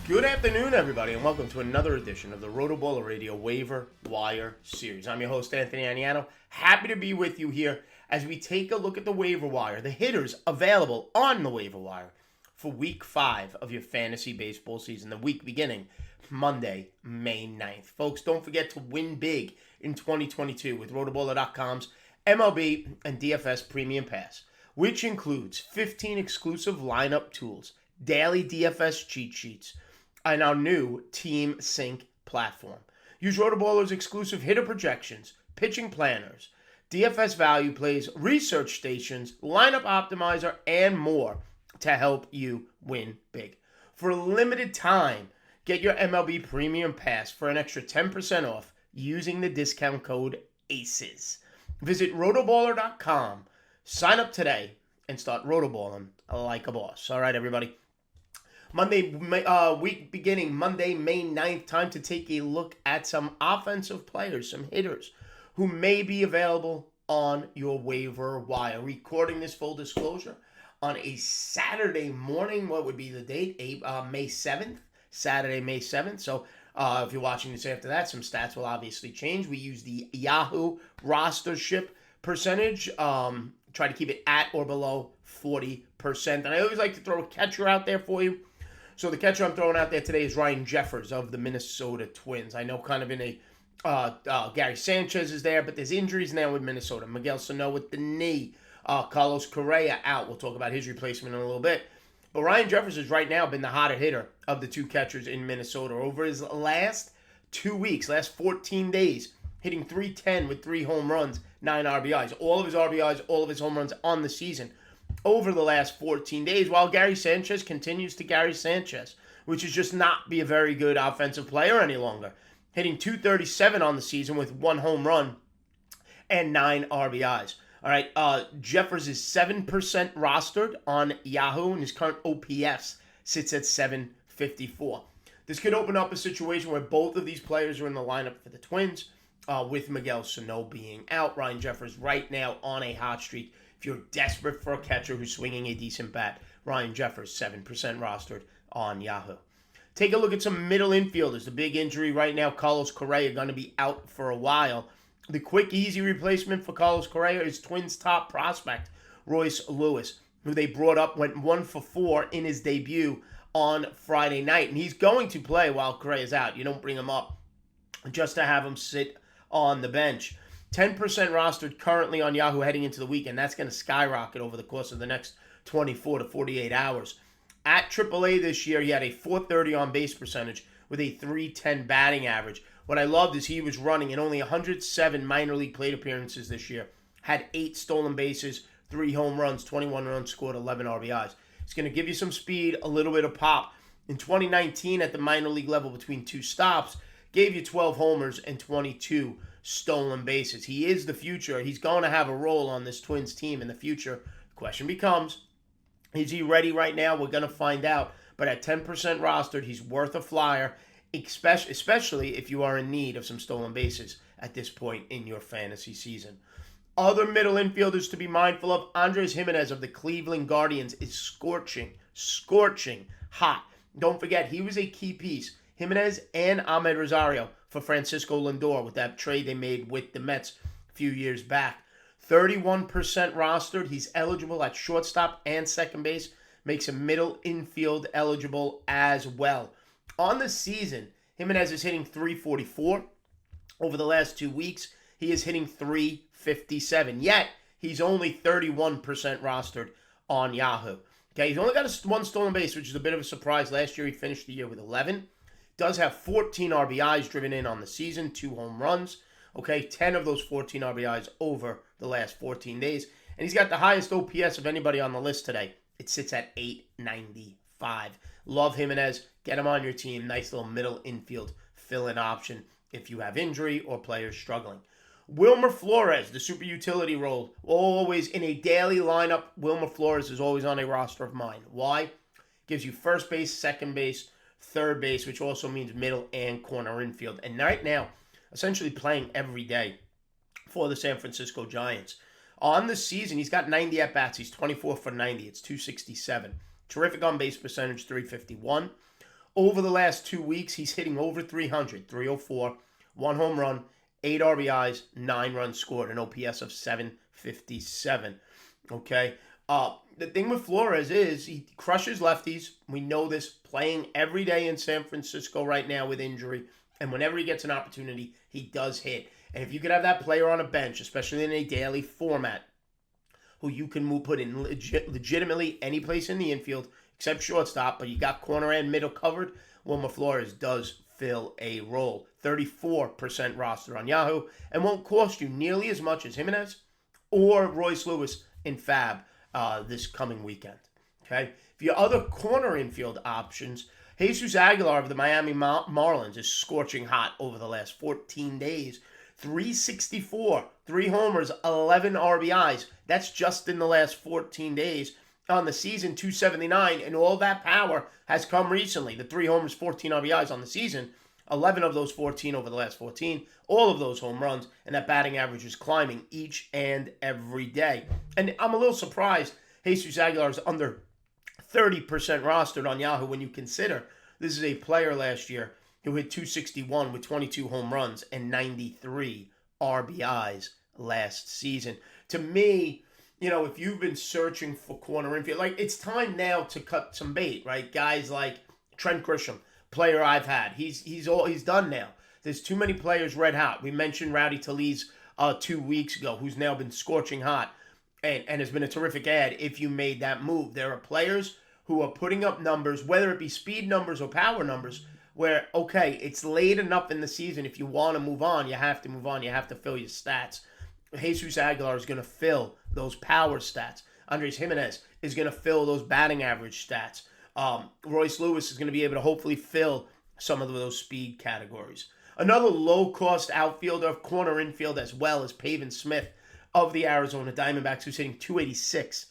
Good afternoon, everybody, and welcome to another edition of the RotoBaller Radio Waiver Wire Series. I'm your host, Anthony Aniano. Happy to be with you here as we take a look at the waiver wire, the hitters available on the waiver wire for Week 5 of your fantasy baseball season, the week beginning Monday, May 9th. Folks, don't forget to win big in 2022 with rotoballer.com's MLB and DFS Premium Pass, which includes 15 exclusive lineup tools, daily DFS cheat sheets, and our new Team Sync platform. Use RotoBaller's exclusive hitter projections, pitching planners, DFS value plays, research stations, lineup optimizer, and more to help you win big. For a limited time, get your MLB Premium Pass for an extra 10% off using the discount code ACES. Visit rotoballer.com, sign up today, and start rotoballing like a boss. All right, everybody. Week beginning Monday, May 9th, time to take a look at some offensive players, some hitters who may be available on your waiver wire. Recording this full disclosure on a Saturday morning. What would be the date? May 7th, Saturday, May 7th. So if you're watching this after that, some stats will obviously change. We use the Yahoo rostership percentage. Try to keep it at or below 40%. And I always like to throw a catcher out there for you. So the catcher I'm throwing out there today is Ryan Jeffers of the Minnesota Twins. I know kind of in a Gary Sanchez is there, but there's injuries now with Minnesota. Miguel Sano with the knee. Carlos Correa out. We'll talk about his replacement in a little bit. But Ryan Jeffers has right now been the hotter hitter of the two catchers in Minnesota. Over his last 2 weeks, last 14 days, hitting .310 with 3 home runs, 9 RBIs. All of his RBIs, all of his home runs on the season over the last 14 days, while Gary Sanchez continues to Gary Sanchez, which is just not be a very good offensive player any longer. Hitting .237 on the season with 1 home run and 9 RBIs. All right, Jeffers is 7% rostered on Yahoo, and his current OPS sits at 754. This could open up a situation where both of these players are in the lineup for the Twins, with Miguel Sano being out. Ryan Jeffers right now on a hot streak. If you're desperate for a catcher who's swinging a decent bat, Ryan Jeffers, 7% rostered on Yahoo. Take a look at some middle infielders. The big injury right now, Carlos Correa, going to be out for a while. The quick, easy replacement for Carlos Correa is Twins' top prospect, Royce Lewis, who they brought up, went 1 for 4 in his debut on Friday night. And he's going to play while Correa's out. You don't bring him up just to have him sit on the bench. 10% rostered currently on Yahoo heading into the weekend. That's going to skyrocket over the course of the next 24 to 48 hours. At AAA this year, he had a .430 on base percentage with a .310 batting average. What I loved is he was running in only 107 minor league plate appearances this year. Had 8 stolen bases, 3 home runs, 21 runs scored, 11 RBIs. It's going to give you some speed, a little bit of pop. In 2019, at the minor league level between 2 stops, gave you 12 homers and 22 stolen bases. He is the future. He's going to have a role on this Twins team in the future. The question becomes, is he ready right now? We're going to find out. But at 10% rostered, he's worth a flyer, especially if you are in need of some stolen bases at this point in your fantasy season. Other middle infielders to be mindful of, Andres Gimenez of the Cleveland Guardians is scorching hot. Don't forget, he was a key piece. Gimenez and Ahmed Rosario for Francisco Lindor with that trade they made with the Mets a few years back. 31% rostered. He's eligible at shortstop and second base. Makes him middle infield eligible as well. On the season, Gimenez is hitting .344. Over the last 2 weeks, he is hitting .357. Yet, he's only 31% rostered on Yahoo. Okay, he's only got 1 stolen base, which is a bit of a surprise. Last year, he finished the year with 11. Does have 14 RBIs driven in on the season, 2 home runs. Okay, 10 of those 14 RBIs over the last 14 days. And he's got the highest OPS of anybody on the list today. It sits at 895. Love Gimenez. Get him on your team. Nice little middle infield fill-in option if you have injury or players struggling. Wilmer Flores, the super utility role, always in a daily lineup. Wilmer Flores is always on a roster of mine. Why? Gives you first base, second base, third base, which also means middle and corner infield. And right now, essentially playing every day for the San Francisco Giants. On the season, he's got 90 at-bats. He's 24 for 90. It's .267. Terrific on-base percentage, .351. Over the last 2 weeks, he's hitting over 300, 304, 1 home run, 8 RBIs, 9 runs scored, an OPS of 757. Okay? The thing with Flores is he crushes lefties. We know this, playing every day in San Francisco right now with injury. And whenever he gets an opportunity, he does hit. And if you could have that player on a bench, especially in a daily format, who you can put in legitimately any place in the infield, except shortstop, but you got corner and middle covered, Wilmer Flores does fill a role. 34% roster on Yahoo, and won't cost you nearly as much as Jimenez or Royce Lewis in Fab this coming weekend. Okay? For your other corner infield options, Jesus Aguilar of the Miami Marlins is scorching hot over the last 14 days. 364, 3 homers, 11 RBIs. That's just in the last 14 days. On the season, 279, and all that power has come recently. The 3 homers, 14 RBIs on the season, 11 of those 14 over the last 14, all of those home runs, and that batting average is climbing each and every day. And I'm a little surprised Jesus Aguilar is under 30% rostered on Yahoo when you consider this is a player last year who hit 261 with 22 home runs and 93 RBIs last season. To me, if you've been searching for corner infield, it's time now to cut some bait, right? Guys like Trent Grisham, player I've had, he's done now. There's too many players red hot. We mentioned Rowdy Tellez 2 weeks ago, who's now been scorching hot and has been a terrific ad if you made that move. There are players who are putting up numbers, whether it be speed numbers or power numbers, where, okay, it's late enough in the season. If you want to move on, you have to move on. You have to fill your stats. Jesus Aguilar is going to fill those power stats. Andres Jimenez is going to fill those batting average stats. Royce Lewis is going to be able to hopefully fill some of those speed categories. Another low-cost outfielder, corner infield as well, as Pavin Smith of the Arizona Diamondbacks, who's hitting 286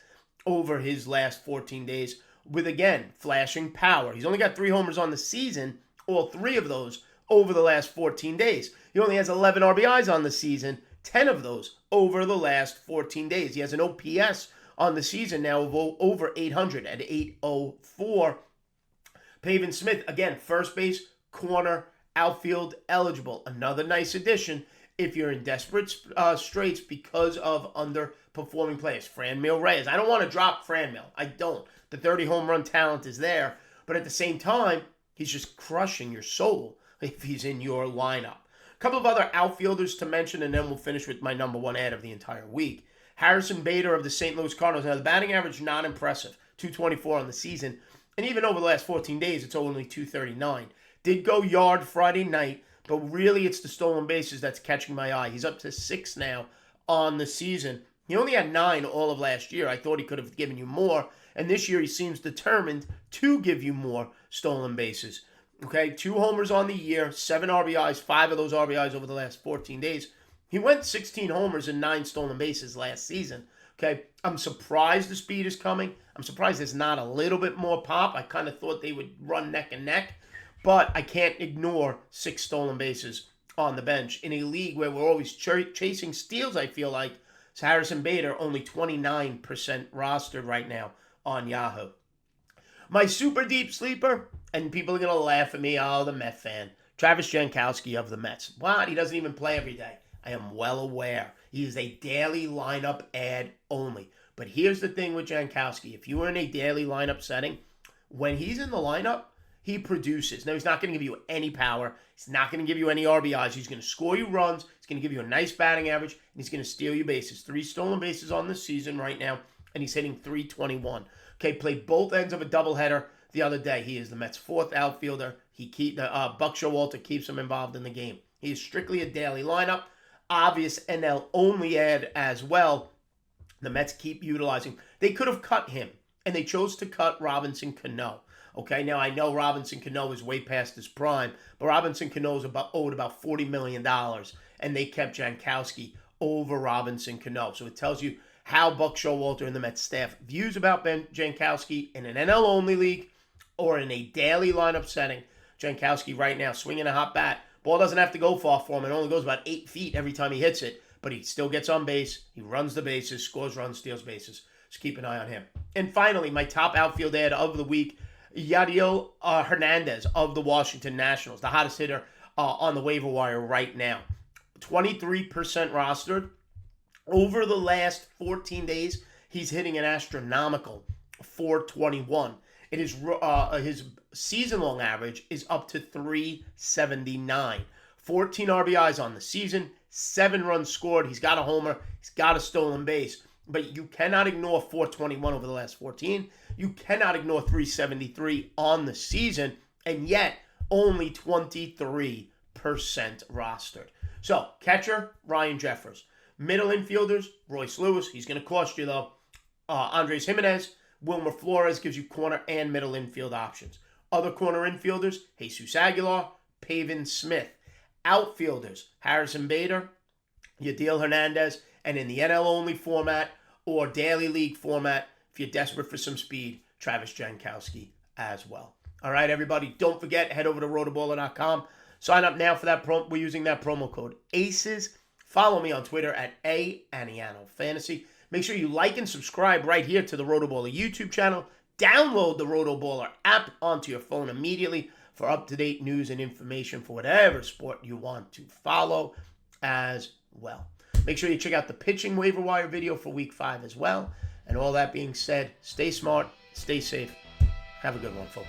over his last 14 days with, again, flashing power. He's only got 3 homers on the season, all 3 of those over the last 14 days. He only has 11 RBIs on the season, 10 of those over the last 14 days. He has an OPS on the season now of over 800 at 804. Pavin Smith, again, first base, corner, outfield eligible. Another nice addition if you're in desperate straits because of underperforming players. Franmil Reyes. I don't want to drop Franmil. I don't. The 30 home run talent is there. But at the same time, he's just crushing your soul if he's in your lineup. A couple of other outfielders to mention, and then we'll finish with my number 1 ad of the entire week. Harrison Bader of the St. Louis Cardinals. Now, the batting average, not impressive. 224 on the season. And even over the last 14 days, it's only 239. Did go yard Friday night, but really it's the stolen bases that's catching my eye. He's up to 6 now on the season. He only had 9 all of last year. I thought he could have given you more. And this year he seems determined to give you more stolen bases. Okay, 2 homers on the year, 7 RBIs, 5 of those RBIs over the last 14 days. He went 16 homers and 9 stolen bases last season. Okay, I'm surprised the speed is coming. I'm surprised there's not a little bit more pop. I kind of thought they would run neck and neck. But I can't ignore 6 stolen bases on the bench. In a league where we're always chasing steals, I feel like, it's Harrison Bader, only 29% rostered right now on Yahoo. My super deep sleeper, and people are going to laugh at me, the Met fan, Travis Jankowski of the Mets. What? He doesn't even play every day. I am well aware. He is a daily lineup ad only. But here's the thing with Jankowski. If you are in a daily lineup setting, when he's in the lineup, he produces. Now, he's not going to give you any power. He's not going to give you any RBIs. He's going to score you runs. He's going to give you a nice batting average, and he's going to steal you bases. 3 stolen bases on the season right now, and he's hitting 321. Okay, played both ends of a doubleheader the other day. He is the Mets' 4th outfielder. Buck Showalter keeps him involved in the game. He is strictly a daily lineup. Obvious NL only ad as well. The Mets keep utilizing. They could have cut him, and they chose to cut Robinson Cano. Okay, now I know Robinson Cano is way past his prime, but Robinson Cano is owed about $40 million, and they kept Jankowski over Robinson Cano. So it tells you how Buck Showalter and the Mets staff views about Ben Jankowski in an NL-only league or in a daily lineup setting. Jankowski right now swinging a hot bat. Ball doesn't have to go far for him. It only goes about 8 feet every time he hits it, but he still gets on base. He runs the bases, scores runs, steals bases. So keep an eye on him. And finally, my top outfield ad of the week. Yadiel Hernandez of the Washington Nationals, the hottest hitter on the waiver wire right now. 23% rostered. Over the last 14 days, he's hitting an astronomical 421. It is his season-long average is up to 379. 14 RBIs on the season, 7 runs scored. He's got a homer. He's got a stolen base. But you cannot ignore 421 over the last 14. You cannot ignore 373 on the season, and yet only 23% rostered. So, catcher, Ryan Jeffers. Middle infielders, Royce Lewis. He's going to cost you, though. Andres Jimenez. Wilmer Flores gives you corner and middle infield options. Other corner infielders, Jesus Aguilar, Pavin Smith. Outfielders, Harrison Bader, Yadiel Hernandez, and in the NL-only format or daily league format, if you're desperate for some speed, Travis Jankowski as well. All right, everybody, don't forget, head over to rotoballer.com. Sign up now for that. We're using that promo code ACES. Follow me on Twitter at @Aniano Make sure you like and subscribe right here to the RotoBaller YouTube channel. Download the RotoBaller app onto your phone immediately for up-to-date news and information for whatever sport you want to follow as well. Make sure you check out the pitching waiver wire video for Week 5 as well. And all that being said, stay smart, stay safe. Have a good one, folks.